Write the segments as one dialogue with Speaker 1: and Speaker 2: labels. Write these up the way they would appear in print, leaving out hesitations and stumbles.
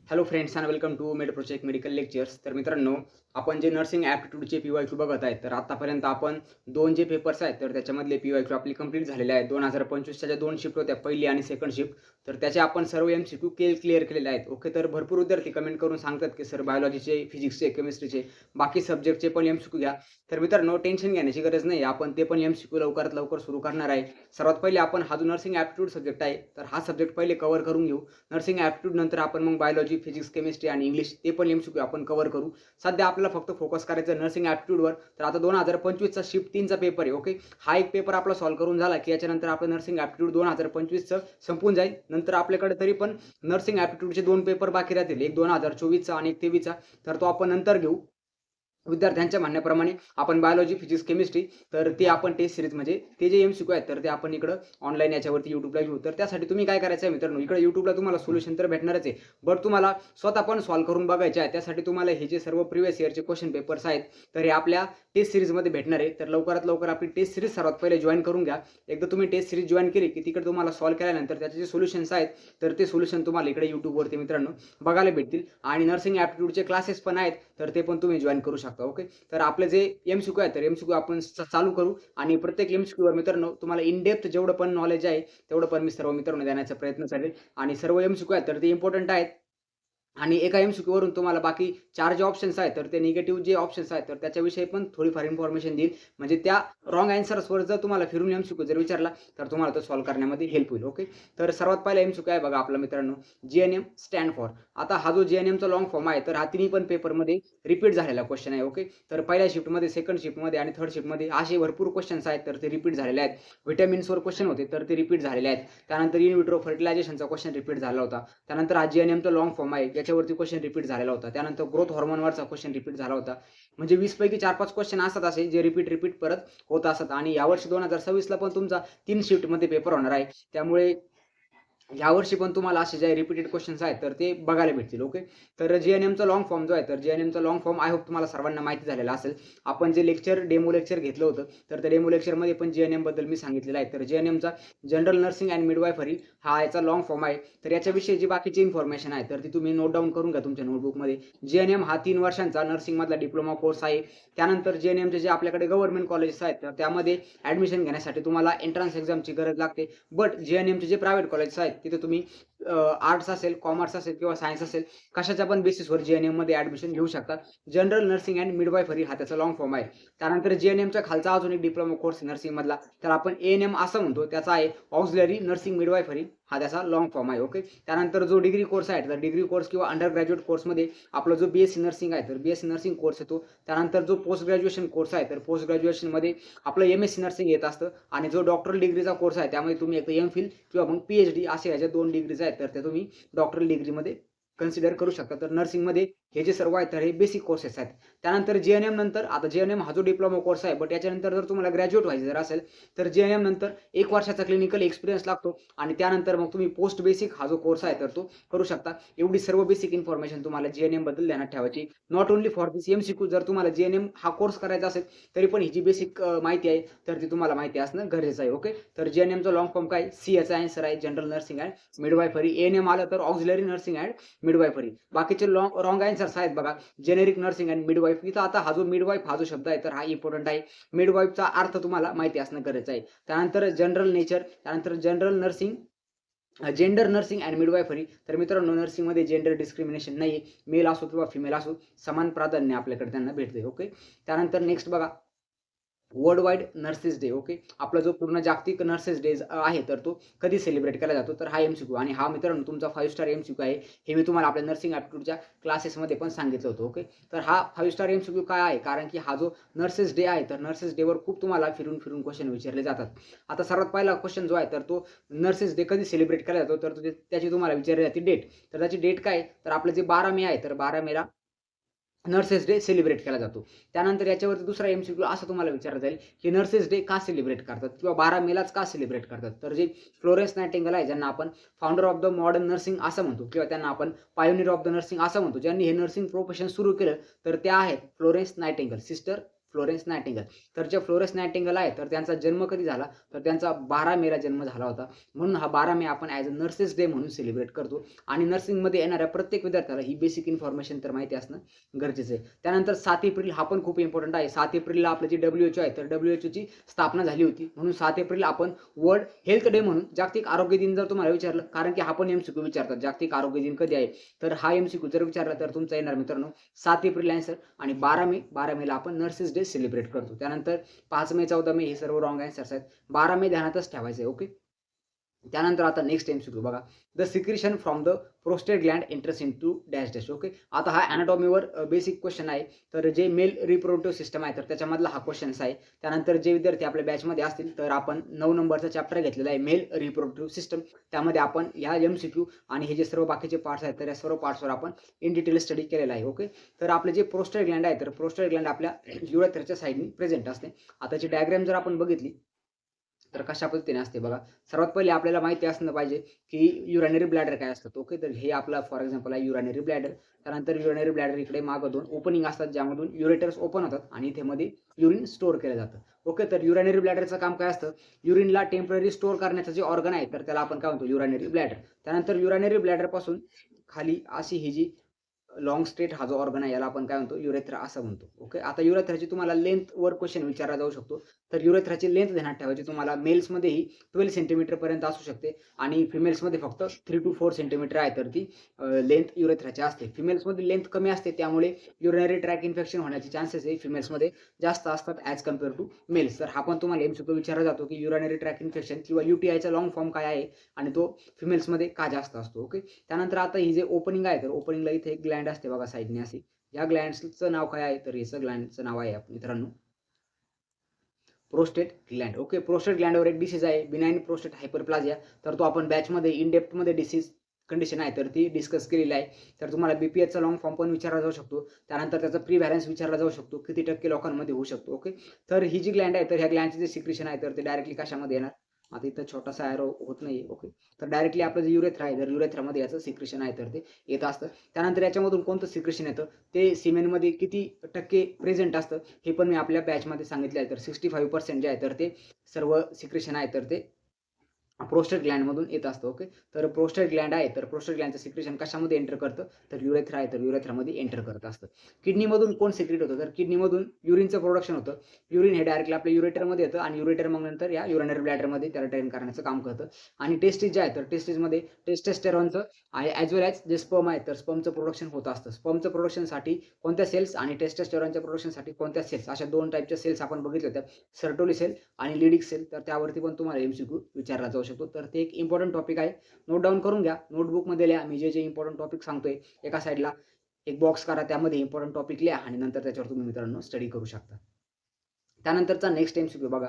Speaker 1: Hello friends and welcome to med project medical lectures. तर मित्रांनो, आपण जे नर्सिंग ॲप्टिट्यूडचे पी-वाय-क्यू बघत आहे. तर आतापर्यंत आपण 2 जे पेपर्स आहेत, तर त्याच्यामधले पी-वाय-क्यू आपले कंप्लीट झालेले आहेत. 2025च्या ज्या 2 शिफ्ट होत्या, पहिली आणि सेकंड शिफ्ट. तर त्याचे आपण सर्व एम-सी-क्यू क्लिअर केलेले आहेत. ओके, तर भरपूर विद्यार्थी कमेंट करून सांगतात, की सर बायोलॉजीचे, फिजिक्सचे, केमिस्ट्रीचे, बाकी सब्जेक्टचे पण एम-सी-क्यू घ्या. तर मित्रांनो, टेन्शन घेण्याची गरज नाही. आपण ते पण एम-सी-क्यू लवकरात लवकर सुरू करणार आहे. सर्वात पहिले आपण हा जो नर्सिंग ॲप्टिट्यूड सब्जेक्ट आहे, तर हा सब्जेक्ट पहिले कव्हर करून घेऊ. नर्सिंग ॲप्टिट्यूड नंतर आपण मग बायोलॉजी, फिजिक्स, केमिस्ट्री आणि इंग्लिश ते पण एम-सी-क्यू आपण कव्हर करू. सध्या आपल्याला फक्त फोकस करायचं नर्सिंग ॲप्टिट्यूडवर. तर आता 2025चा शिफ्ट 3चा पेपर आहे. ओके, हा एक पेपर आपला सॉल्व्ह करून झाला, की याच्यानंतर आपलं नर्सिंग ॲप्टिट्यूड 2025चं संपून जाईल. नंतर आपल्याकडे तरी पण नर्सिंग ॲप्टिट्यूडचे 2 पेपर बाकी राहतील. एक 2024चा आणि एक 23चा. तर तो आपण नंतर घेऊ. विद्यार्थ्यांच्या म्हणण्याप्रमाणे आपण बायोलॉजी, फिजिक्स, केमिस्ट्री तर ते आपण टेस्ट सीरीज म्हणजे ते जे एम-सी-क्यू आहेत, तर ते आपण इकडं ऑनलाईन याच्यावरती YouTubeला घेऊ. तर त्यासाठी तुम्ही काय करायचं आहे मित्रांनो, इकडे YouTubeला तुम्हाला सोल्युशन तर भेटणारच आहे. बट तुम्हाला स्वतः पण सॉल्व्ह करून बघायचे आहे. त्यासाठी तुम्हाला हे जे सर्व प्रिव्हियस इयरचे क्वेश्चन पेपर्स आहेत, तर हे आपल्या टेस्ट सीरीजमध्ये भेटणार आहे. तर लवकरात लवकर आपली टेस्ट सीरीज सर्वात पहिले जॉइन करून घ्या. एकदा तुम्ही टेस्ट सीरीज जॉइन केली, की तिकडे तुम्हाला सॉल्व्ह केल्यानंतर त्याचे जे सोल्युशन्स आहेत, तर ते सोल्युशन तुम्हाला इकडे YouTubeवरती मित्रांनो बघायला भेटतील. आणि नर्सिंग ॲप्टिट्यूडचे क्लासेस पण आहेत, तर ते पण तुम्ही जॉइन करू शकता. ओके, तर आपले जे एम-सी-क्यू आहेत, तर एम-सी-क्यू आपण चालू करू आणि प्रत्येक एम-सी-क्यूवर मित्रांनो तुम्हाला इन डेप्थ जेवढं पण नॉलेज आहे, तेवढं पण मी सर्व मित्रांनो देण्याचा प्रयत्न करेल. आणि सर्व एम-सी-क्यू आहेत, तर ते इम्पोर्टंट आहेत. आणि एका एम-सी-क्यूवरून तुम्हाला बाकी 4 जे ऑप्शन्स आहेत, तर ते निगेटिव्ह जे ऑप्शन्स आहेत, तर त्याच्याविषयी पण थोडीफार इन्फॉर्मेशन देईल. म्हणजे त्या रॉंग ॲन्सर्सवर जर तुम्हाला फिरून एम-सी-क्यू जर विचारला, तर तुम्हाला तो सॉल्व्ह करण्यामध्ये हेल्प होईल. ओके, तर सर्वात पहिला एम-सी-क्यू आहे बघा आपला मित्रांनो, जी-एन-एम स्टँड फॉर. आता हा जो जी-एन-एमचा लाँग फॉर्म आहे, तर हा तिन्ही पण पेपरमध्ये रिपीट झालेला क्वेश्चन आहे. ओके, तर पहिल्या शिफ्टमध्ये, सेकंड शिफ्टमध्ये आणि थर्ड शिफ्टमध्ये असे भरपूर क्वेश्चन्स आहेत, तर ते रिपीट झालेले आहेत. व्हिटॅमिन्सवर क्वेश्चन होते, तर ते रिपीट झालेले आहेत. त्यानंतर इन विट्रो फर्टिलायझेशनचा क्वेश्चन रिपीट झाला होता. त्यानंतर हा जी-एन-एमचा लाँग फॉर्म आहे, याच्यावरती क्वेश्चन रिपीट झालेला होता. त्यानंतर ग्रोथ हार्मोनवरचा क्वेश्चन रिपीट झाला होता. म्हणजे 20 पैकी 4-5 क्वेश्चन असतात असे जे रिपीट परत होत असतात. आणि यावर्षी 2026ला पण तुमचा 3 शिफ्टमध्ये पेपर होणार आहे. त्यामुळे यावर्षी पण तुम्हाला असे जे रिपीटेड क्वेश्चन्स आहेत, तर ते बघायला भेटतील. ओके, तर जी-एन-एमचा लाँग फॉर्म जो आहे, तर जी-एन-एमचा लाँग फॉर्म आय होप तुम्हाला सर्वांना माहिती झालेला असेल. आपण जे डेमो लेक्चर घेतलं होतं, तर त्या डेमो लेक्चरमध्ये पण जी-एन-एमबद्दल मी सांगितलेलं आहे. तर जी-एन-एमचा जनरल नर्सिंग अँड मिडवायफरी हा याचा लाँग फॉर्म आहे. तर याच्याविषयी जी बाकीची इन्फॉर्मेशन आहे, तर ती तुम्ही नोट डाउन करून घ्या तुमच्या नोटबुकमध्ये. जी-एन-एम हा 3 वर्षांचा नर्सिंगमधला डिप्लोमा कोर्स आहे. त्यानंतर जी-एन-एमचे जे आपल्याकडे गव्हर्नमेंट कॉलेजेस आहेत, तर त्यामध्ये ॲडमिशन घेण्यासाठी तुम्हाला एंट्रन्स एक्झामची गरज लागते. बट जी-एन-एमचे जे प्रायव्हेट कॉलेजेस आहेत, तिथे तुम्ही आर्ट्स असेल, कॉमर्स असेल किंवा सायन्स असेल, कशाच्या पण बेसिसवर जी-एन-एममध्ये ॲडमिशन घेऊ शकता. जनरल नर्सिंग अँड मिडवायफरी हा त्याचा लाँग फॉर्म आहे. त्यानंतर जी-एन-एमच्या खालचा अजून एक डिप्लोमा कोर्स नर्सिंगमधला, तर आपण ए-एन-एम असं म्हणतो. त्याचा आहे ऑक्झिलरी नर्सिंग मिडवायफरी हा त्याचा लाँग फॉर्म आहे. ओके, त्यानंतर जो डिग्री कोर्स आहे, तर डिग्री कोर्स किंवा अंडर ग्रॅज्युएट कोर्समध्ये आपला जो बी-एस-सी नर्सिंग आहे, तर बी-एस-सी नर्सिंग कोर्स येतो. त्यानंतर जो पोस्ट ग्रॅज्युएशन कोर्स आहे, तर पोस्ट ग्रॅज्युएशनमध्ये आपलं एम-एस-सी नर्सिंग येत असतं. आणि जो डॉक्टरल डिग्रीचा कोर्स आहे, त्यामध्ये तुम्ही एक एम-फिल किंवा मग पी-एच-डी असे ह्याच्या 2 डिग्रीज आहेत, तर त्या तुम्ही डॉक्टरल डिग्रीमध्ये कन्सिडर करू शकता. तर नर्सिंगमध्ये हे जे सर्व आहेत, तर हे बेसिक कोर्सेस आहेत. त्यानंतर जी-एन-एम नंतर आता जी-एन-एम हा जो डिप्लोमा कोर्स आहे, बट याच्यानंतर जर तुम्हाला ग्रॅज्युएट व्हायचं जर असेल, तर जी-एन-एम नंतर 1 वर्षाचा क्लिनिकल एक्सपिरियन्स लागतो. आणि त्यानंतर मग तुम्ही पोस्ट बेसिक हा जो कोर्स आहे, तर तो करू शकता. एवढी सर्व बेसिक इन्फॉर्मेशन तुम्हाला जी-एन-एमबद्दल ध्यानात ठेवायची. Not only for this MCQ. जर तुम्हाला जी-एन-एम हा कोर्स करायचा असेल, तरी पण ही जी बेसिक माहिती आहे, तर ती तुम्हाला माहिती असणं गरजेचं आहे. ओके, तर जी-एन-एमचा लाँग फॉर्म काय? सी याचा आन्सर आहे जनरल नर्सिंग अँड मिडवायफरी. ए-एन-एम आलं तर ऑक्झिलरी नर्सिंग अँड मिडवायफरी. बाकीचे रॉंग आन्सर्स आहेत बघा. Generic nursing and midwife. इथं आता हा जो मिडवाईफ हा जो शब्द आहे, तर हा इम्पोर्टंट आहे. मिडवाईफचा अर्थ तुम्हाला माहिती असणं गरजेचं आहे. त्यानंतर जनरल नेचर, त्यानंतर general nursing, gender nursing and midwifery. तर मित्रांनो, नर्सिंगमध्ये जेंडर डिस्क्रिमिनेशन नाही. मेल असो किंवा फिमेल असो, समान प्राधान्य आपल्याकडे त्यांना भेटते. ओके, त्यानंतर नेक्स्ट बघा, world wide nurses day. Okay, आपला जो पूर्ण जागतिक नर्सेस डे आहे, तर तो कधी सेलिब्रेट केला जातो? तर हा एम-सी-क्यू. आणि हा मित्रांनो तुमचा 5 स्टार एम-सी-क्यू आहे. हे मी तुम्हाला आपल्या नर्सिंग ॲप्टिट्यूडच्या क्लासेसमध्ये पण सांगितलं होतं. ओके, तर हा 5 स्टार एम-सी-क्यू काय आहे? कारण की हा जो नर्सेस डे आहे, तर नर्सेस डेवर खूप तुम्हाला फिरून क्वेश्चन विचारले जातात. आता सर्वात पहिला क्वेश्चन जो आहे, तर तो नर्सेस डे कधी सेलिब्रेट केला जातो? तर त्याची तुम्हाला विचारली जाते डेट. तर त्याची डेट काय आहे? तर आपलं जे 12 मे आहे, तर 12 मेला नर्सेस डे सेलिब्रेट केला जातो. त्यानंतर याच्यावरती दुसरा एम-सी-क्यू असा तुम्हाला विचारला जाईल, की नर्सेस डे का सेलिब्रेट करतात? किंवा 12 मेलाच का सेलिब्रेट करतात? तर जे फ्लोरेन्स नायटिंगेल आहे, ज्यांना आपण founder of the modern nursing असं म्हणतो, किंवा त्यांना आपण पायोनियर ऑफ द नर्सिंग असं म्हणतो, ज्यांनी हे नर्सिंग प्रोफेशन सुरू केलं, तर त्या आहेत फ्लोरेन्स नायटिंगेल, सिस्टर फ्लोरेन्स नायटिंगल. तर जे फ्लोरेन्स नायटिंगल आहे तर त्यांचा जन्म कधी झाला, तर त्यांचा 12 मेला जन्म झाला होता. म्हणून हा 12 मे आपण ॲज अ नर्सेस डे म्हणून सेलिब्रेट करतो आणि नर्सिंगमध्ये येणाऱ्या प्रत्येक विद्यार्थ्याला ही बेसिक इन्फॉर्मेशन तर माहिती असणं गरजेचं आहे. त्यानंतर 7 एप्रिल हा पण खूप इम्पॉर्टंट आहे. 7 एप्रिलला आपलं जे WHO आहे तर WHOची स्थापना झाली होती. म्हणून 7 एप्रिल आपण वर्ल्ड हेल्थ डे म्हणून जागतिक आरोग्य दिन जर तुम्हाला विचारलं, कारण की हा पण MCQ विचारतात जागतिक आरोग्य दिन कधी आहे? तर हा MCQ जर विचारला तर तुमचा येणार मित्रांनो 7 एप्रिल आन्सर आणि 12 मेला आपण नर्सेस डे सेलिब्रेट करतो. त्यानंतर 5 मे, 14 मे हे सर्व रॉंग आन्सर्स आहेत. 12 मे ध्यानातच ठेवायचं आहे. ओके. त्यानंतर आता नेक्स्ट MCQ बघा. The secretion from the prostate Gland enters into dash dash. Okay. आता हा अॅनाटॉमीवर बेसिक क्वेश्चन आहे. तर जे मेल रिप्रोडक्टिव्ह सिस्टम आहे तर त्याच्यामधला हा क्वेश्चन्स आहे. त्यानंतर जे विद्यार्थी आपल्या बॅचमध्ये असतील तर आपण 9 नंबरचा चॅप्टर घेतलेला आहे मेल रिप्रोडक्टिव्ह सिस्टम. त्यामध्ये आपण ह्या MCQ आणि हे जे सर्व बाकीचे पार्ट्स आहेत तर या सर्व पार्ट्सवर आपण इन डिटेल स्टडी केलेला आहे. ओके. तर आपले जे प्रोस्टेट ग्लँड आहे तर प्रोस्टेट ग्लँड आपल्या युरेथ्राच्या साईडनी प्रेझेंट असते. आताची डायग्राम जर आपण बघितली तर कशा पद्धतीने असते बघा. सर्वात पहिले आपल्याला माहिती असणं पाहिजे की युरिनरी ब्लॅडर काय असतात. ओके. तर हे आपला फॉर एक्झाम्पल आहे युरिनरी ब्लॅडर. त्यानंतर युरिनरी ब्लॅडर इकडे मागं 2 ओपनिंग असतात ज्यामधून युरेटर्स ओपन होतात आणि इथे मध्ये युरिन स्टोअर केलं जातं. ओके. तर युरिनरी ब्लॅडरचं काम काय असतं? युरिनला टेम्पररी स्टोअर करण्याचं जे ऑर्गन आहे तर त्याला आपण काय म्हणतो? Urinary bladder. त्यानंतर युरिनरी ब्लॅडरपासून खाली अशी ही जी लॉंग स्ट्रेट हा जो ऑर्गन आहे याला आपण काय म्हणतो? युरेथ्रा असं म्हणतो. ओके. आता युरेथ्राची तुम्हाला लेंथवर क्वेश्चन विचारला जाऊ शकतो. तर युरेथ्राची लेंथ ध्यानात ठेवायची. तुम्हाला मेल्समध्येही 12 सेंटीमीटर पर्यंत असू शकते आणि फिमेल्समध्ये फक्त 3 to 4 सेंटीमीटर आहे तर ती लेंथ युरेथ्राची असते. फिमेल्समध्ये लेंथ कमी असते त्यामुळे युरिनरी ट्रॅक इन्फेक्शन होण्याचे चान्सेस आहे फिमेल्समध्ये जास्त असतात ॲज कम्पेअर टू मेल्स. तर हा पण तुम्हाला MCQ विचारला जातो की युरिनरी ट्रॅक इन्फेक्शन किंवा UTIचा लॉंग फॉर्म काय आहे आणि तो फिमेल्समध्ये का जास्त असतो. ओके. त्यानंतर आता ही जे ओपनिंग आहे तर ओपनिंगला इथे एक ग्लँड असते बघा साईडने अशी. या ग्लँड्सचं नाव काय आहे? तर याचं ग्लँडचं नाव आहे मित्रांनो प्रोस्टेट ग्लँड. ओके. प्रोस्टेट ग्लँडवर एक डिसीज आहे बिनाइन प्रोस्टेट हायपरप्लाझिया. तर तो आपण बॅचमध्ये इन डेप्थमध्ये डिसीज कंडिशन आहे तर ती डिस्कस केलेली आहे. तर तुम्हाला BPHचा लॉंग फॉर्म पण विचारला जाऊ शकतो. त्यानंतर त्याचा प्रिव्हॅलन्स विचारला जाऊ शकतो. किती टक्के लोकांमध्ये होऊ शकतो. ओके. तर ही जी ग्लँड आहे तर ह्या ग्लँडचे जे सिक्रेशन आहे तर ते डायरेक्टली कशामध्ये येणार? आता इथं छोटासा एरो होत नाहीये. ओके. तर डायरेक्टली आपलं जे युरेथ्रा आहे तर युरेथ्रामध्ये याचं सिक्रेशन आहे तर ते येत असतं. त्यानंतर याच्यामधून कोणतं सिक्रेशन येतं ते सिमेनमध्ये किती टक्के प्रेझेंट असतं हे पण मी आपल्या बॅचमध्ये सांगितलं आहे. तर 65% जे आहे तर ते सर्व सिक्रेशन आहे तर ते प्रोस्टेट ग्लँडमधून येत असतं. ओके. तर प्रोस्टेट ग्लँड आहे तर प्रोस्टेट ग्लँडचं सिक्रेशन कशामध्ये एंटर करतं? तर युरेथ्रा आहे तर युरेथ्रामध्ये एंटर करत असतं. किडनीमधून कोण सिक्रेट होतं? तर किडनीमधून युरिनचं प्रोडक्शन होतं. युरिन हे डायरेक्टली आपल्या युरेटरमध्ये येतं आणि युरेटर मग नंतर या युरिनरी ब्लॅडरमध्ये त्याला ड्रेन करण्याचं काम करतं. आणि टेस्टिस जे आहे तर टेस्टिसमध्ये टेस्टोस्टेरॉनचं आणि ॲज वेल ॲज जे स्पर्म आहे तर स्पर्मचं प्रोडक्शन होत असतं. स्पर्मचं प्रोडक्शनसाठी कोणत्या सेल्स आणि टेस्टोस्टेरॉनच्या प्रोडक्शनसाठी कोणत्या सेल्स अशा 2 टाईपच्या सेल्स आपण बघितल्या होत्या. सर्टोली सेल आणि लिडिक सेल. तर त्यावरती पण तुम्हाला MCQ विचारला जाऊ शकतो. तर ते एक इम्पॉर्टंट टॉपिक आहे. नोट डाउन करून घ्या. नोटबुकमध्ये लिहा. मी जे इम्पॉर्टंट टॉपिक सांगतोय एका साईडला एक बॉक्स करा त्यामध्ये इम्पॉर्टंट टॉपिक लिहा आणि नंतर त्याच्यावर तुम्ही मित्रांनो स्टडी करू शकता. त्यानंतरचा नेक्स्ट MCQ बघा.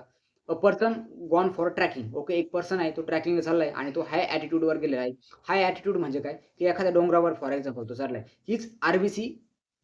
Speaker 1: A person gone for trekking. Okay. एक पर्सन आहे तो ट्रॅकिंगला चाललाय आणि तो हाय ॲटिट्यूडवर गेलेला आहे. हाय ॲटिट्यूड म्हणजे काय? की एखाद्या डोंगरावर फॉर एक्झाम्पल तो चाललाय. हीच RBC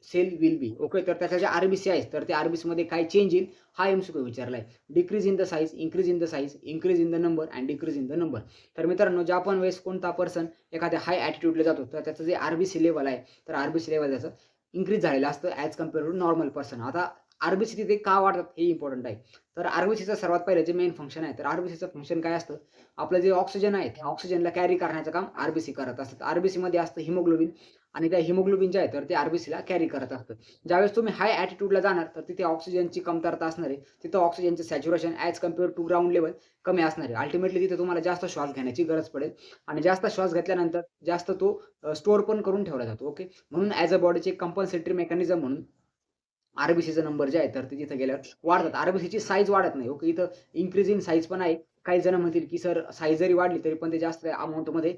Speaker 1: cell will be. Okay. तर त्याच्या ज्या RBC आहेत तर त्या RBCमध्ये काय चेंज येईल हा MCQ विचारलाय. Decrease in the size, increase in the size, increase in the number and decrease in the number. तर मित्रांनो ज्या पण वेळेस कोणता पर्सन एखाद्या हाय ॲटिट्यूडला जातो तर त्याचं जे RBC लेव्हल आहे तर RBC लेव्हल त्याचं इन्क्रीज झालेलं असतं as compared to normal person. आता RBC तिथे का वाढतात हे इम्पॉर्टंट आहे. तर RBCचं सर्वात पहिलं जे मेन फंक्शन आहे तर RBCचं फंक्शन काय असतं? आपलं जे ऑक्सिजन आहे त्या ऑक्सिजनला कॅरी करण्याचं काम RBC करत असतात. RBCमध्ये असतं हिमोग्लोबिन आणि त्या हिमोग्लोबिन जे आहे तर ते RBCला कॅरी करत असतं. ज्यावेळेस तुम्ही हाय ॲटिट्यूडला जाणार तर तिथे ऑक्सिजनची कमतरता असणार आहे. तिथं ऑक्सिजनचं saturation as compared to ground level कमी असणार आहे. अल्टिमेटली तिथे तुम्हाला जास्त श्वास घेण्याची गरज पडेल आणि जास्त श्वास घेतल्यानंतर जास्त तो स्टोअर पण करून ठेवला जातो. ओके. म्हणून ॲज अ बॉडीचे कंपल्सेटरी मेकॅनिझम म्हणून RBCचा नंबर जे आहे तर ते तिथे गेल्यावर वाढतात. RBCची साईज वाढत नाही. ओके. इथं इन्क्रीज इन साईज पण आहे. काही जण म्हणतील की सर साईज जरी वाढली तरी पण ते जास्त अमाउंटमध्ये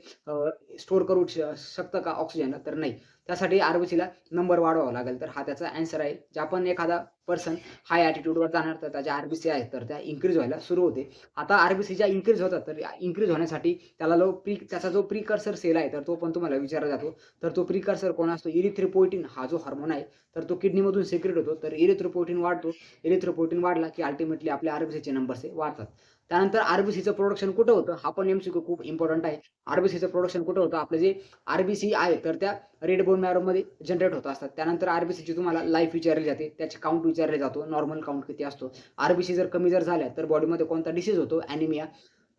Speaker 1: स्टोअर करू शकतं का ऑक्सिजनला? तर नाही. त्यासाठी RBCला नंबर वाढवावा लागेल. तर हा त्याचा ॲन्सर आहे. ज्या पण एखादा पर्सन हाय ॲटिट्यूडवर जाणार तर त्याच्या RBC आहेत तर त्या इन्क्रीज व्हायला सुरू होते. आता RBC ज्या इन्क्रीज होतात तर इन्क्रीज होण्यासाठी त्याचा जो प्रिकर्सर सेल आहे तर तो पण तुम्हाला विचारला जातो. तर तो प्रिकर्सर कोण असतो? इरिथ्रोपोएटिन हा जो हार्मोन आहे तर तो किडनीमधून सिक्रेट होतो. तर इरिथ्रोपोएटिन वाढतो. इरिथ्रोपोएटिन वाढला की अल्टिमेटली आपल्या RBCचे नंबर्स वाढतात. त्यानंतर आर-बी-सीचं प्रोडक्शन कुठं होतं? हा पण एम-सी-क्यू खूप इम्पोर्टंट आहे. आर-बी-सीचं प्रोडक्शन कुठं होतं? आपलं जे आर-बी-सी आहे तर त्या रेड बोन मॅरोमध्ये जनरेट होत असतात. त्यानंतर आर-बी-सीची तुम्हाला लाईफ विचारली जाते, त्याचे काउंट विचारला जातो, नॉर्मल काउंट किती असतो. आर-बी-सी जर कमी झाल्या तर बॉडीमध्ये कोणता डिसीज होतो, ॲनिमिया,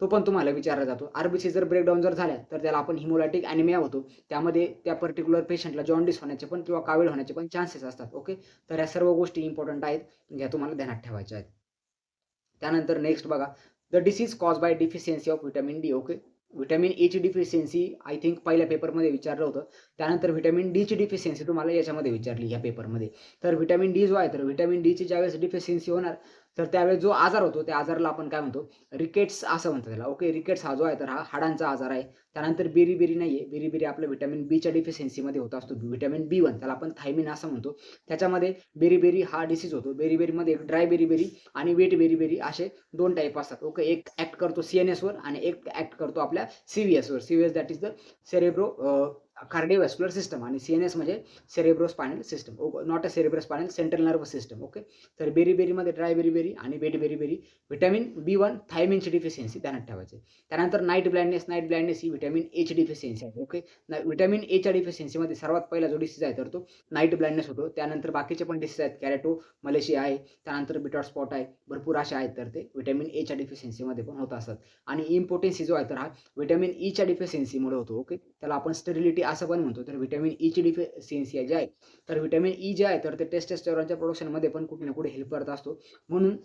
Speaker 1: तो पण तुम्हाला विचारला जातो. आर-बी-सी जर ब्रेकडाऊन झाल्या तर त्याला आपण हिमोलायटिक ॲनिमिया होतो. त्यामध्ये त्या पर्टिक्युलर पेशंटला जॉन्डिस होण्याचे पण किंवा कावीळ होण्याचे पण चान्सेस असतात. ओके. तर या सर्व गोष्टी इम्पोर्टंट आहेत, ज्या तुम्हाला ध्यानात ठेवायच्या आहेत. त्यानंतर नेक्स्ट बघा, the disease cause by deficiency of vitamin D. Okay. Vitamin एची डिफिशियन्सी आय थिंक पहिल्या पेपरमध्ये विचारलं होतं. त्यानंतर व्हिटॅमिन डीची डिफिशियन्सी तुम्हाला याच्यामध्ये विचारली ह्या पेपरमध्ये. तर व्हिटॅमिन डी जो आहे तर व्हिटॅमिन डीची ज्यावेळेस डिफिशियन्सी होणार तर त्यावेळेस जो आजार होतो त्या आजाराला आपण काय म्हणतो, रिकेट्स असं म्हणतो त्याला. ओके. रिकेट्स हा जो आहे तर हा हाडांचा आजार आहे. त्यानंतर बेरी-बेरी नाहीये. बेरी-बेरी आपलं व्हिटॅमिन बीच्या डिफिशियन्सीमध्ये होत असतो. व्हिटॅमिन बी1 त्याला आपण थायमिन असं म्हणतो. त्याच्यामध्ये बेरी-बेरी हा डिसीज होतो. बेरी-बेरीमध्ये एक ड्राय बेरी-बेरी आणि वेट बेरी-बेरी असे 2 टाइप असतात. ओके. एक ॲक्ट करतो सीएनएसवर आणि एक ॲक्ट करतो आपल्या सीव्हीएसवर. CVS that is the cerebro cardiovascular system आणि सीएनएस म्हणजे cerebrospinal system. Not a cerebrospinal central nervous system. Okay. तर बेरी-बेरीमध्ये ड्राय बेरी-बेरी आणि वेट बेरी-बेरी. व्हिटॅमिन बी1 थायमिनची डिफिशियन्सी ध्यानात ठेवायची. त्यानंतर नाईट ब्लाइंडनेस. नाईट ब्लाइंडनेस ही व्हिटॅमिन एची डिफिशियन्सी आहे. ओके. व्हिटॅमिन एच्या डिफिशियन्सीमध्ये सर्वात पहिला जो डिसीज आहे तर तो नाईट ब्लाइंडनेस होतो. त्यानंतर बाकीचे पण डिसीज आहेत. कॅरेटो मलेशिया आहे. त्यानंतर बिटॉट स्पॉट आहे. भरपूर असे आहेत तर ते व्हिटॅमिन एच्या डिफिशियन्सीमध्ये पण होत असतात. आणि इम्पोर्टन्सी जो आहे तर हा व्हिटॅमिन ईच्या डिफिशियन्सीमुळे होतो. ओके. त्याला आपण स्टेरिलिटी असं पण म्हणतो. तर व्हिटॅमिन ईची डिफिशियन्सी जी आहे तर व्हिटॅमिन ई जे आहे तर ते टेस्टोस्टेरॉनच्या प्रोडक्शनमध्ये पण कुठे ना कुठे हेल्प करत असतो. म्हणून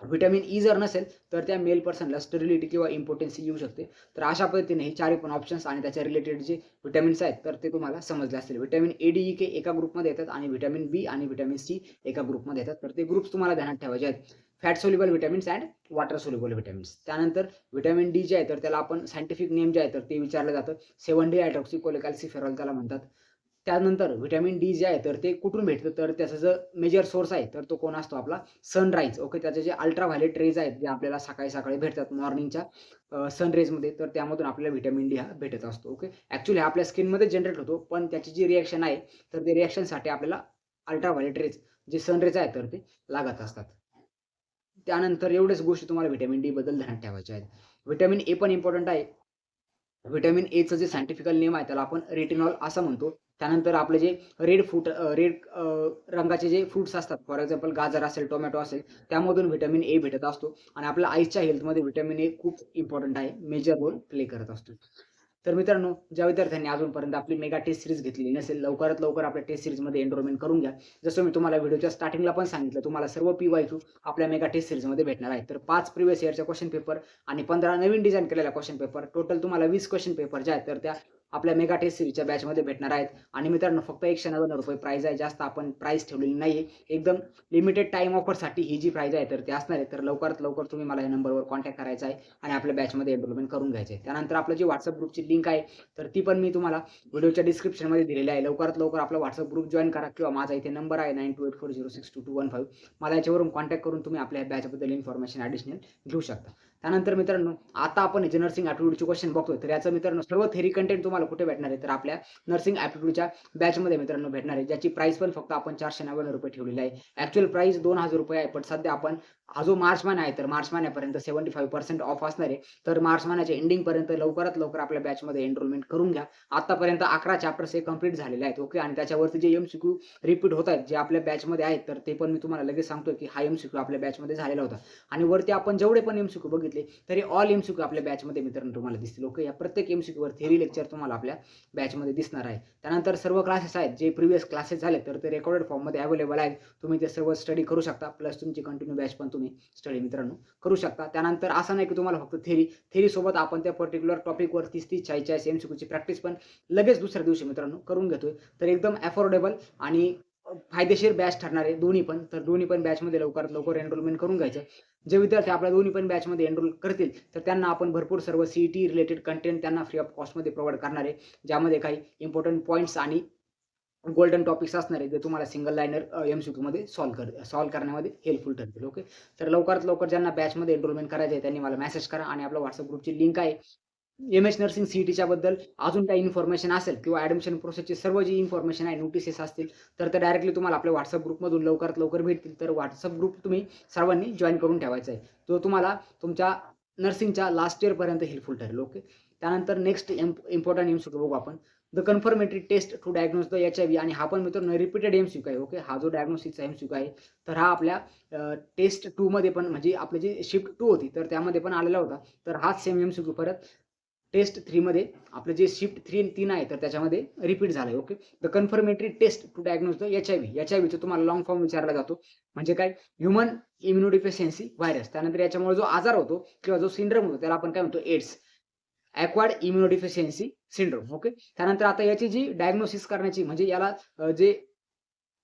Speaker 1: व्हिटॅमिन ई जर नसेल तर त्या मेल पर्सनला स्टेरिलिटी किंवा इम्पोर्टन्सी येऊ शकते. तर अशा पद्धतीने हे चारही पण ऑप्शन्स आणि त्याच्या रिलेटेड जे व्हिटॅमिन्स आहेत तर ते तुम्हाला समजले असतील. व्हिटॅमिन ए, डी, ई, के एका ग्रुपमध्ये येतात आणि व्हिटॅमिन बी आणि व्हिटॅमिन सी एका ग्रुपमध्ये येतात. तर ते ग्रुप्स तुम्हाला ध्यानात ठेवायचे आहेत. Fat soluble vitamins and water soluble vitamins. त्यानंतर व्हिटॅमिन डी जे आहे तर त्याला आपण सायंटिफिक नेम जे आहे तर ते विचारलं जातं. 7-डी हायड्रॉक्सिकोलेकॅल्सिफेरॉल त्याला म्हणतात. त्यानंतर व्हिटॅमिन डी जे आहे तर ते कुठून भेटतं तर त्याचा जो मेजर सोर्स आहे तर तो कोण असतो आपला सनराईज. ओके. त्याचे जे अल्ट्राव्हायोलेट रेज आहेत जे आपल्याला सकाळी-सकाळी भेटतात मॉर्निंगच्या सनरेजमध्ये तर त्यामधून आपल्याला व्हिटॅमिन डी हा भेटत असतो. ओके. ॲक्चुअली हा आपल्या स्किनमध्ये जनरेट होतो पण त्याची जी रिएक्शन आहे तर ते रिएक्शनसाठी आपल्याला अल्ट्राव्हायोलेट रेज जे सनरेज आहेत तर ते लागत असतात. त्यानंतर एवढ्याच गोष्टी तुम्हाला व्हिटॅमिन डी बद्दल ध्यानात ठेवायच्या आहेत. व्हिटॅमिन ए पण इम्पोर्टंट आहे. व्हिटॅमिन एचं जे सायंटिफिकल नेम आहे त्याला आपण रेटिनॉल असं म्हणतो. त्यानंतर आपले जे रेड रंगाचे जे फ्रुट्स असतात, फॉर एक्झाम्पल गाजर असेल, टोमॅटो असेल, त्यामधून व्हिटॅमिन ए भेटत असतो आणि आपल्या आईच्या हेल्थमध्ये व्हिटॅमिन ए खूप इम्पोर्टंट आहे, मेजर रोल प्ले करत असतो. तर मित्रांनो, ज्या विद्यार्थ्यांनी अजूनपर्यंत आपली मेगा टेस्ट सीरीज घेतलेली नसेल, लवकरात लवकर आपल्या टेस्ट सीरीजमध्ये एनरोलमेंट करून घ्या. जसं मी तुम्हाला व्हिडिओच्या स्टार्टिंगला पण सांगितलं, तुम्हाला सर्व पी-वाय-क्यू आपल्या मेगा टेस्ट सीरीजमध्ये भेटणार आहेत. तर 5 प्रिव्हियस इयरच्या क्वेश्चन पेपर आणि 15 नवीन डिझाइन केलेल्या क्वेश्चन पेपर, टोटल तुम्हाला 20 क्वेश्चन पेपर जे आहेत तर त्या आपल्या मेगा टेस्ट सीरीजच्या बॅचमध्ये भेटणार आहेत. आणि मित्रांनो, फक्त ₹199 प्राईज आहे. जास्त आपण प्राईज ठेवलेली नाहीये. एकदम लिमिटेड टाईम ऑफरसाठी ही जी प्राईज आहे तर ती असणार आहे. तर लवकरात लवकर तुम्ही मला या नंबरवर कॉन्टॅक्ट करायचा आहे आणि आपल्या बॅचमध्ये एनरोलमेंट करून घ्यायचं आहे. त्यानंतर आपलं जे WhatsApp ग्रुपची लिंक आहे तर ती पण मी तुम्हाला व्हिडिओच्या डिस्क्रिप्शनमध्ये दिलेली आहे. लवकरात लवकर आपला WhatsApp ग्रुप जॉइन करा किंवा माझा इथे नंबर आहे 9284062215. मला याच्यावरून कॉन्टॅक्ट करून तुम्ही आपल्या बॅचबद्दल इन्फॉर्मेशन ॲडिशनल घेऊ शकता. त्यानंतर मित्रांनो, आता आपण जे नर्सिंग ॲप्टिट्यूडचे क्वेश्चन बघतोय तर याचं मित्रांनो सर्व थेरी कंटेंट तुम्हाला कुठे भेटणार आहे तर आपल्या नर्सिंग ॲप्टिट्यूडच्या बॅचमध्ये मित्रांनो भेटणार आहे. ज्याची प्राईस पण फक्त आपण ₹499 ठेवलेली आहे. ॲक्चुअल प्राईस ₹2000 आहे. पण सध्या आपण हा जो मार्च महिना आहे तर मार्च महिन्यापर्यंत 75% ऑफ असणार आहे. तर मार्च महिन्याच्या एंडिंगपर्यंत लवकरात लवकर आपल्या बॅचमध्ये एनरोलमेंट करून घ्या. आतापर्यंत 11 चॅप्टर्स हे कंप्लीट झालेले आहेत. ओके. आणि त्याच्यावरती जे एम-सी-क्यू रिपीट होत आहेत, जे आपल्या बॅचमध्ये आहेत, तर ते पण मी तुम्हाला लगेच सांगतोय की हा एम-सी-क्यू आपल्या बॅचमध्ये झालेला होता. आणि वरती आपण जेवढे पण एम-सी-क्यू बघितले, तरी ऑल एम-सी-क्यू आपल्या बॅचमध्ये मित्रांनो तुम्हाला दिसतील. ओके. या प्रत्येक एम-सी-क्यूवर थेरी लेक्चर तुम्हाला आपल्या बॅचमध्ये दिसणार आहे. त्यानंतर सर्व क्लासेस आहेत, जे प्रिव्हियस क्लासेस झाले, तर ते रेकॉर्डेड फॉर्ममध्ये अवेलेबल आहेत. तुम्ही ते सर्व स्टडी करू शकता. प्लस तुमची कंटिन्यू बॅच पण तुम्ही स्टडी मित्रांनो करू शकता. त्यानंतर असं नाही की तुम्हाला फक्त थेरी सोबत आपण त्या पर्टिक्युलर टॉपिकवर 30-30, 40-40 एम-सी-क्यूची प्रॅक्टिस पण लगेच दुसऱ्या दिवशी मित्रांनो करून घेतोय. तर एकदम अफोर्डेबल आणि फायदेशीर बॅच ठरणार आहे दोन्ही पण. तर दोन्ही पण बॅचमध्ये लवकरात लवकर एनरोलमेंट करून घ्यायचं. जे विद्यार्थी आपल्या दोन्ही पण बॅचमध्ये एनरोल करतील, तर त्यांना आपण भरपूर सर्व CET रिलेटेड कंटेंट त्यांना फ्री ऑफ कॉस्टमध्ये प्रोव्हाईड करणार आहे. ज्यामध्ये काही इम्पोर्टंट पॉइंट्स आणि गोल्डन टॉपिक्स असणार आहेत, जे तुम्हाला सिंगल लाइनर एम-सी-क्यूमध्ये सॉल्व्ह करण्यामध्ये हेल्पफुल ठरतील. ओके. तर लवकरात लवकर ज्यांना बॅचमध्ये एनरोलमेंट करायचं आहे त्यांनी मला मेसेज करा आणि आपल्या WhatsApp ग्रुपची लिंक आहे एम-एच नर्सिंग सी-ई-टीच्या बद्दल अजून काही इन्फॉर्मेशन असेल किंवा ॲडमिशन प्रोसेसची सर्व जी इन्फॉर्मेशन आहे, नोटिसेस असतील, तर ते डायरेक्टली तुम्हाला आपल्या WhatsApp ग्रुपमधून लवकरात लवकर भेटतील. तर WhatsApp ग्रुप तुम्ही सर्वांनी जॉइन करून ठेवायचा आहे. तो तुम्हाला तुमच्या नर्सिंगच्या लास्ट इयरपर्यंत हेल्पफुल ठरेल. ओके. त्यानंतर नेक्स्ट इम्पोर्टंट एम-सी-क्यू बघू आपण. The confirmatory test to diagnose the HIV आणि हा पण मित्रांनो रिपीटेड एम-सी-क्यू आहे. ओके. हा जो डायग्नोसिसचा एम-सी-क्यू आहे, तर हा आपल्या टेस्ट 2 मध्ये पण म्हणजे आपली जी शिफ्ट 2 होती, तर त्यामध्ये पण आलेला होता. तर हाच सेम एम-सी-क्यू परत टेस्ट 3 मध्ये आपलं जे शिफ्ट 3 आहे, तर त्याच्यामध्ये रिपीट झालंय. Okay. The confirmatory test to diagnose the HIV. एच-आय-व्हीचा तुम्हाला लाँग फॉर्म विचारला जातो. म्हणजे काय? Human immunodeficiency virus. त्यानंतर याच्यामुळे जो आजार होतो किंवा जो सिंड्रोम होतो त्याला आपण काय म्हणतो? AIDS. Acquired immunodeficiency syndrome. Okay. त्यानंतर आता याची जी डायग्नोसिस करण्याची म्हणजे याला जे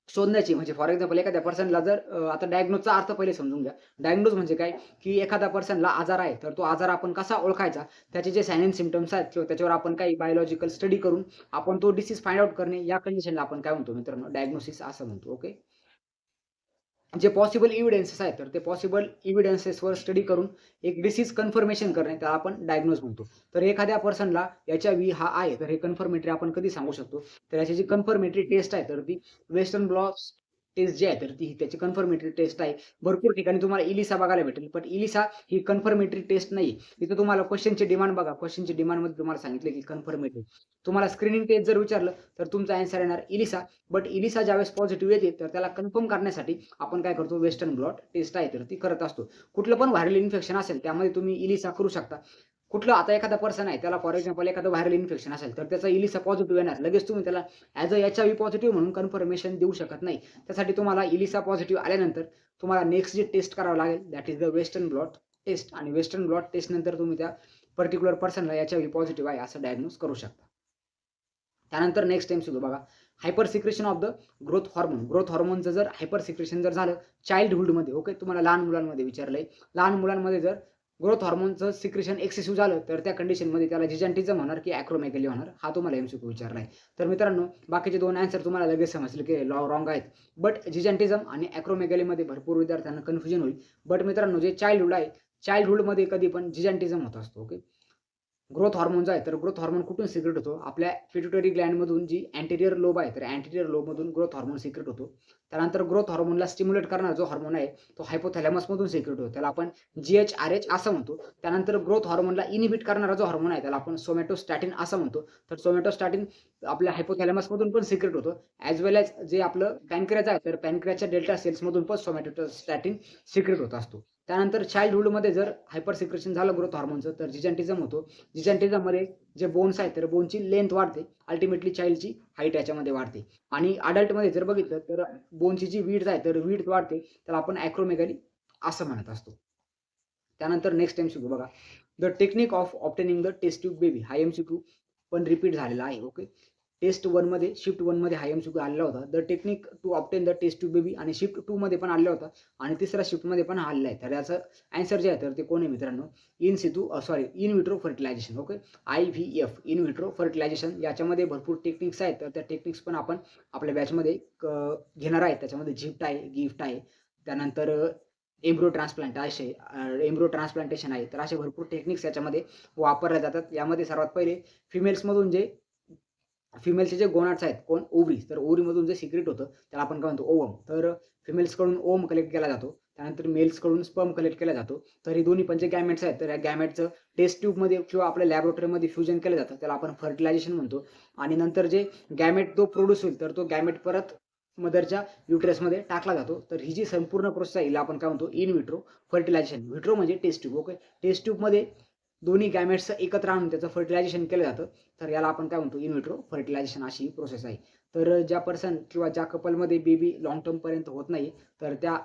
Speaker 1: शोधण्याची म्हणजे फॉर एक्झाम्पल एखाद्या पर्सनला जर आता डायग्नोजचा अर्थ पहिले समजून घ्या. डायग्नोज म्हणजे काय? की एखाद्या पर्सनला आजार आहे, तर तो आजार आपण कसा ओळखायचा? त्याचे जे साइन एंड सिम्प्टम्स आहेत किंवा त्याच्यावर आपण काही बायोलॉजिकल स्टडी करून आपण तो डिसीज फाइंड आउट करणे, या कंडिशनला आपण काय म्हणतो मित्रांनो? डायग्नोसिस असं म्हणतो. ओके. जे पॉसिबल एव्हिडन्सेस आहेत, तर ते पॉसिबल एव्हिडन्सेसवर स्टडी करून एक डिसीज कन्फर्मेशन करणे, त्याला आपण डायग्नोज म्हणतो. तर एखाद्या पर्सनला एच-आय-व्ही हा आहे, तर हे कन्फर्मेटरी आपण कधी सांगू शकतो? तर याची जी कन्फर्मेटरी टेस्ट आहे, तर ती वेस्टर्न ब्लॉट टेस्ट जी आहे, तर ती त्याची कन्फर्मेटरी टेस्ट आहे. भरपूर ठिकाणी तुम्हाला इलिसा बघायला भेटेल, पण इलिसा ही कन्फर्मेटरी टेस्ट नाही. इथं तुम्हाला क्वेश्चनची डिमांड बघा. क्वेश्चनची डिमांडमध्ये तुम्हाला सांगितलं की कन्फर्मेटरी. तुम्हाला स्क्रीनिंग टेस्ट जर विचारलं, तर तुमचा आन्सर येणार इलिसा. बट इलिसा ज्यावेळेस पॉझिटिव्ह येते, तर त्याला कन्फर्म करण्यासाठी आपण काय करतो? वेस्टर्न ब्लॉट टेस्ट आहे, तर ती करत असतो. कुठलं पण व्हायरल इन्फेक्शन असेल, त्यामध्ये तुम्ही इलिसा करू शकता. कुठलं आता एखादा पर्सन आहे, त्याला फॉर एक्झाम्पल एखादं व्हायरल इन्फेक्शन असेल, तर त्याचा इलिसा पॉझिटिव्ह येणार. लगेच तुम्ही त्याला ॲज अ एच-आय-व्ही पॉझिटिव्ह म्हणून कन्फर्मेशन देऊ शकत नाही. त्यासाठी तुम्हाला इलिसा पॉझिटिव्ह आल्यानंतर तुम्हाला नेक्स्ट जे टेस्ट करावं लागेल, that is the western blot test. आणि वेस्टर्न ब्लॉट टेस्ट नंतर तुम्ही त्या पर्टिक्युलर पर्सनला एच-आय-व्ही पॉझिटिव्ह आहे असं डायग्नोज करू शकता. त्यानंतर नेक्स्ट एम-सी-क्यू बघा. Hyper secretion of the growth hormone. Growth हॉर्मोनचं जर हायपर सिक्रेशन जर झालं चाइल्डहूडमध्ये, ओके, तुम्हाला लहान मुलांमध्ये विचारलंय. लहान मुलांमध्ये जर ग्रोथ हॉर्मोनचं सिक्रेशन एक्सेसिव्ह झालं, तर त्या कंडिशनमध्ये त्याला जिजॅन्टिझम होणार की ॲक्रोमेगॅली होणार, हा तुम्हाला एम-सी-क्यू विचारलाय. तर मित्रांनो, बाकीचे 2 आन्सर तुम्हाला लगेच समजले की रॉंग आहेत. बट जिजॅन्टिझम आणि ॲक्रोमेगॅलीमध्ये भरपूर विद्यार्थ्यांना कन्फ्युजन होईल. बट मित्रांनो, जे चाइल्डहूड आहे, चाइल्डहूडमध्ये कधी पण जिजॅन्टिझम होत असतो. ओके. ग्रोथ हार्मोन जो आहे, तर ग्रोथ हार्मोन कुठून सिक्रेट होतो? आपल्या पिट्युटरी ग्लँडमधून जी अँटेरियर लोब आहे, तर अँटेरियर लोबमधून ग्रोथ हार्मोन सिक्रेट होतो. त्यानंतर ग्रोथ हार्मोनला स्टिम्युलेट करणारा जो हार्मोन आहे, तो हायपोथॅलॅमसमधून सिक्रेट होतो. त्याला आपण GHRH असं म्हणतो. त्यानंतर ग्रोथ हार्मोनला इनिबिट करणारा जो हार्मोन आहे, त्याला आपण सोमॅटोस्टॅटिन असं म्हणतो. तर सोमॅटोस्टॅटिन आपल्या हायपोथॅलॅमसमधून पण सिक्रेट होतं. ॲज वेल ॲज जे आपलं पॅनक्रियाज आहे, तर पॅनक्रियाच्या डेल्टा सेल्समधून पण सोमॅटोस्टॅटिन सिक्रेट होत असतो. त्यानंतर चाइल्डहूडमध्ये जर हायपर सिक्रेशन झालं ग्रोथ हार्मोनचं, तर जिजॅन्टिझम होतो. जिजॅन्टिझममध्ये जे बोन्स आहेत, तर बोनची लेंथ वाढते. अल्टिमेटली चाइल्डची हाईट याच्यामध्ये वाढते. आणि अडल्टमध्ये जर बघितलं, तर बोनची जी विड्थ आहे, तर विड्थ वाढते. त्याला आपण ॲक्रोमेगॅली असं म्हणत असतो. त्यानंतर नेक्स्ट एम-सी-क्यू बघा. The technique of obtaining the test tube baby. हा एम-सी-क्यू पण रिपीट झालेला आहे. ओके. टेस्ट 1 मध्ये शिफ्ट 1 मध्ये हा एम-सी-क्यू आलेला होता. The technique to obtain the test tube baby आणि शिफ्ट 2 मध्ये पण आलेला होता आणि तिसऱ्या शिफ्टमध्ये पण आलेला आहे. तर याचं आन्सर जे आहे, तर ते कोण आहे मित्रांनो? In vitro fertilisation. Okay. IVF, in vitro fertilisation. याच्यामध्ये भरपूर टेक्निक्स आहेत, तर त्या टेक्निक्स पण आपण आपल्या बॅचमध्ये घेणार आहे. त्याच्यामध्ये झिफ्ट आहे, गिफ्ट आहे. त्यानंतर एम्ब्रो ट्रान्सप्लांटेशन आहे. तर असे भरपूर टेक्निक्स याच्यामध्ये वापरल्या जातात. यामध्ये सर्वात पहिले फिमेल्समधून फिमेलचे जे गोनाड्स आहेत, कोण? ओव्हरीज. तर ओव्हरीमधून जे सिक्रेट होतं, त्याला आपण काय म्हणतो? ओवम. तर फिमेल्सकडून ओव्हम कलेक्ट केला जातो. त्यानंतर मेल्सकडून स्पर्म कलेक्ट केला जातो. तर हे दोन्ही पण जे गॅमेट्स आहेत, तर या गॅमेटचं टेस्ट ट्यूबमध्ये किंवा आपल्या लॅबोरेटरीमध्ये फ्युजन केलं जातं. त्याला आपण फर्टिलायझेशन म्हणतो. आणि नंतर जे गॅमेट जो प्रोड्यूस होईल, तर तो गॅमेट परत मदरच्या युटेरसमध्ये टाकला जातो. तर ही जी संपूर्ण प्रोसेस आहे, हिला आपण काय म्हणतो? In vitro fertilisation. विट्रो म्हणजे टेस्ट ट्यूब. ओके. टेस्ट ट्यूबमध्ये दोन्ही गॅमेट्स एकत्र आणून त्याचं फर्टिलायझेशन केलं जातं. तर याला आपण काय म्हणतो? इन विट्रो फर्टिलायझेशन अशी प्रोसेस आहे. तर ज्या पर्सन किंवा ज्या कपलमध्ये बेबी लाँग टर्मपर्यंत होत नाही, तर त्या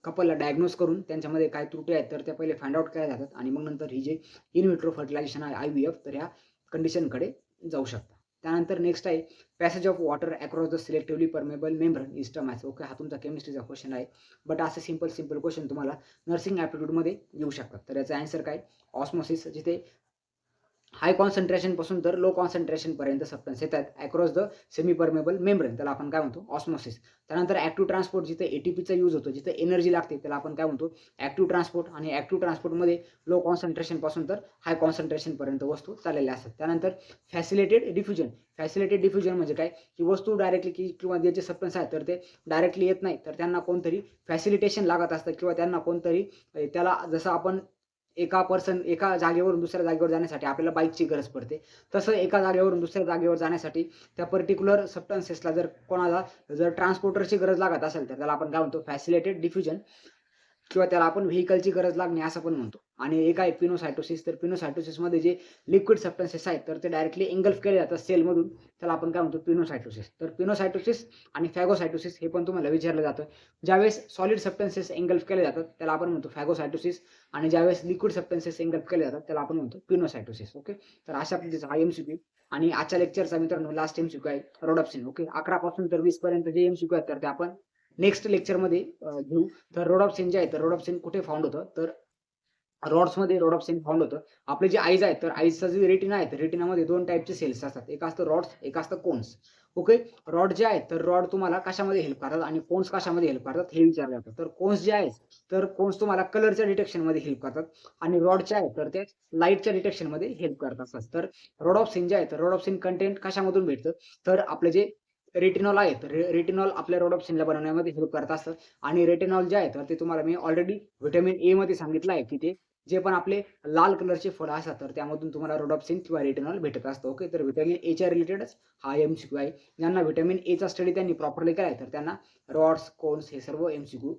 Speaker 1: कपलला डायग्नोज करून त्यांच्यामध्ये काय त्रुटी आहेत, तर त्या पहिले फाइंड आउट केल्या जातात आणि मग नंतर ही जे इन विट्रो फर्टिलायझेशन आहे, IVF, तर ह्या कंडिशनकडे जाऊ शकतात. त्यानंतर नेक्स्ट आहे passage of water across the selectively permeable membrane is term as. Okay. हा तुमचा केमिस्ट्रीचा क्वेश्चन आहे. बट असे सिंपल क्वेश्चन तुम्हाला नर्सिंग ॲप्टिट्यूडमध्ये येऊ शकतात. तर याचा आन्सर काय? ऑस्मोसिस. जिथे हाय कॉन्सन्ट्रेशन पासून तर लो कॉन्सन्ट्रेशन पर्यंत सबस्टन्स येतात across the semi permeable membrane, त्याला आपण काय म्हणतो ऑस्मोसिस. त्यानंतर ऍक्टिव्ह ट्रान्सपोर्ट जिथे एटीपीचा यूज होतो, जिथे एनर्जी लागते त्याला आपण काय म्हणतो ऍक्टिव्ह ट्रान्सपोर्ट. आणि ऍक्टिव्ह ट्रान्सपोर्टमध्ये लो कॉन्सन्ट्रेशन पासून तर हाय कॉन्सन्ट्रेशन पर्यंत वस्तू चाललेल्या असतात. त्यानंतर फॅसिलिटेड डिफ्युजन. फॅसिलिटेड डिफ्युजन म्हणजे काय की वस्तू डायरेक्टली किंवा जे सबस्टन्स आहे तर ते डायरेक्टली येत नाही, तर त्यांना कोणतरी फॅसिलिटेशन लागत असतं किंवा त्यांना कोणतरी त्याला जसं आपण एका जागेवरून दुसऱ्या जागेवर जाण्यासाठी आपल्याला बाईकची गरज पडते. तसं एका जागेवरून दुसऱ्या जागेवर जाण्यासाठी त्या पर्टिक्युलर सबस्टन्सेसला जर कोणाला जर ट्रान्सपोर्टरची गरज लागत असेल तर त्याला आपण काय म्हणतो फॅसिलिटेड डिफ्युजन किंवा त्याला आपण व्हेइकलची गरज लागणे असं पण म्हणतो. आणि एक आहे पिनोसायटोसिस. तर पिनोसायटोसिसमध्ये जे लिक्विड सबस्टन्सेस आहेत तर ते डायरेक्टली एंगल्फ केले जातात सेलमधून, त्याला आपण काय म्हणतो पिनोसायटोसिस. तर पिनोसायटोसिस आणि फॅगोसायटोसिस हे पण तुम्हाला विचारलं जातं. ज्यावेळेस सॉलिड सबस्टन्सेस एंगल्फ केले जातात त्याला आपण म्हणतो फॅगोसायटोसिस, आणि ज्यावेळेस लिक्विड सबस्टन्सेस एंगल्फ केले जातात त्याला आपण म्हणतो पिनोसायटोसिस. ओके, तर अशा पद्धतीचा हा एमसीक्यू. आणि आजच्या लेक्चरचा मित्रांनो लास्ट एमसीक्यू आहे रोडॉप्सिन. ओके, 11 पासून तर 20 पर्यंत जे एमसीक्यू आहेत तर ते आपण नेक्स्ट लेक्चरमध्ये घेऊ. तर रोडॉप्सिन जे आहे तर रोडॉप्सिन कुठे फाउंड होतं तर रॉड्समध्ये रोडॉप्सिन फाउंड होतं. आपले जे आईज आहेत तर आईजचा जे रेटिना आहे तर रेटिनामध्ये 2 टाइपचे सेल्स असतात, एक असतं रॉड्स, एक असतं कोन्स. ओके, रॉड जे आहेत तर रॉड तुम्हाला कशामध्ये हेल्प करतात आणि कोन्स कशामध्ये हेल्प करतात हे विचारलं जातं. तर कोन्स जे आहेत तर कोन्स तुम्हाला कलरच्या डिटेक्शनमध्ये हेल्प करतात आणि रॉडच्या आहेत तर ते लाईटच्या डिटेक्शनमध्ये हेल्प करत असतात. तर रोडॉप्सिन जे आहे तर रोडॉप्सिन कंटेंट कशामधून भेटतं तर आपलं जे रेटिनॉल आहे तर रेटिनॉल आपल्या रोडॉप्सिनला बनवण्यामध्ये हेल्प करत असतं. आणि रेटिनॉल जे आहे तर ते तुम्हाला मी ऑलरेडी व्हिटॅमिन ए मध्ये सांगितलं आहे की ते जे पण आपले लाल कलरचे फळं असतात तर त्यामधून तुम्हाला रोडॉप्सिन किंवा रेटिनॉल भेटत असतं. ओके, तर व्हिटॅमिन एच्या रिलेटेडच हा एमसीक्यू आहे. ज्यांना व्हिटॅमिन एचा स्टडी त्यांनी प्रॉपरली केलाय तर त्यांना रॉड्स, कोन्स हे सर्व एमसीक्यू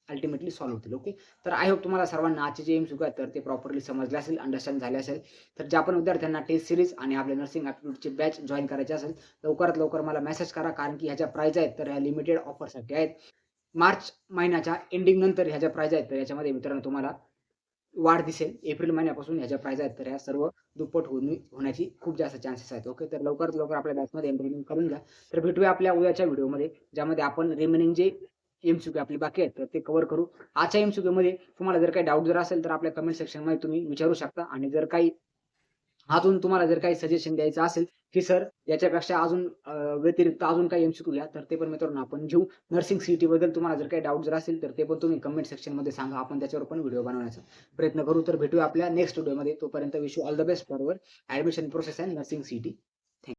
Speaker 1: अल्टिमेटली सॉल्व्ह होतील. ओके, तर आय होप तुम्हाला सर्वांना आजचे जे एमसीक्यू आहेत तर ते प्रॉपरली समजले असेल, अंडरस्टँड झाले असेल. तर ज्या पण विद्यार्थ्यांना टेस्ट सिरीज आणि आपल्या नर्सिंग ॲप्टिट्यूडची बॅच जॉईन करायची असेल लवकरात लवकर मला मेसेज करा, कारण की ह्याच्या प्राइस आहेत तर ह्या लिमिटेड ऑफरसाठी आहेत. मार्च महिन्याच्या एंडिंग नंतर ह्याच्या प्राइस आहेत तर याच्यामध्ये मित्रांनो तुम्हाला वाढ दिसेल. एप्रिल महिन्यापासून ह्याच्या प्राइस आहेत तर ह्या सर्व दुप्पट होण्याची खूप जास्त चान्सेस आहेत. ओके, तर लवकरात लवकर आपल्या बॅचमध्ये एनरोलमेंट करून घ्या. तर भेटूया आपल्या उद्याच्या व्हिडिओमध्ये, ज्यामध्ये आपण रिमेनिंग जे एमसीक्यू आपली बाकी आहेत तर ते कव्हर करू. आजच्या एमसीक्यूमध्ये तुम्हाला जर काही डाऊट जर असेल तर आपल्या कमेंट सेक्शनमध्ये तुम्ही विचारू शकता. आणि जर काही अजून तुम्हाला जर काही सजेशन द्यायचं असेल की सर याच्यापेक्षा अजून व्यतिरिक्त अजून काही एमसीक्यू घ्या तर ते पण मित्रांनो आपण घेऊ. नर्सिंग सीईटी बद्दल तुम्हाला जर काही डाऊट जर असेल तर ते पण तुम्ही कमेंट सेक्शनमध्ये सांगा, आपण त्याच्यावर पण व्हिडिओ बनवण्याचा प्रयत्न करू. तर भेटूया आपल्या नेक्स्ट व्हिडिओमध्ये. तोपर्यंत wish you all the best for admission process and nursing CET.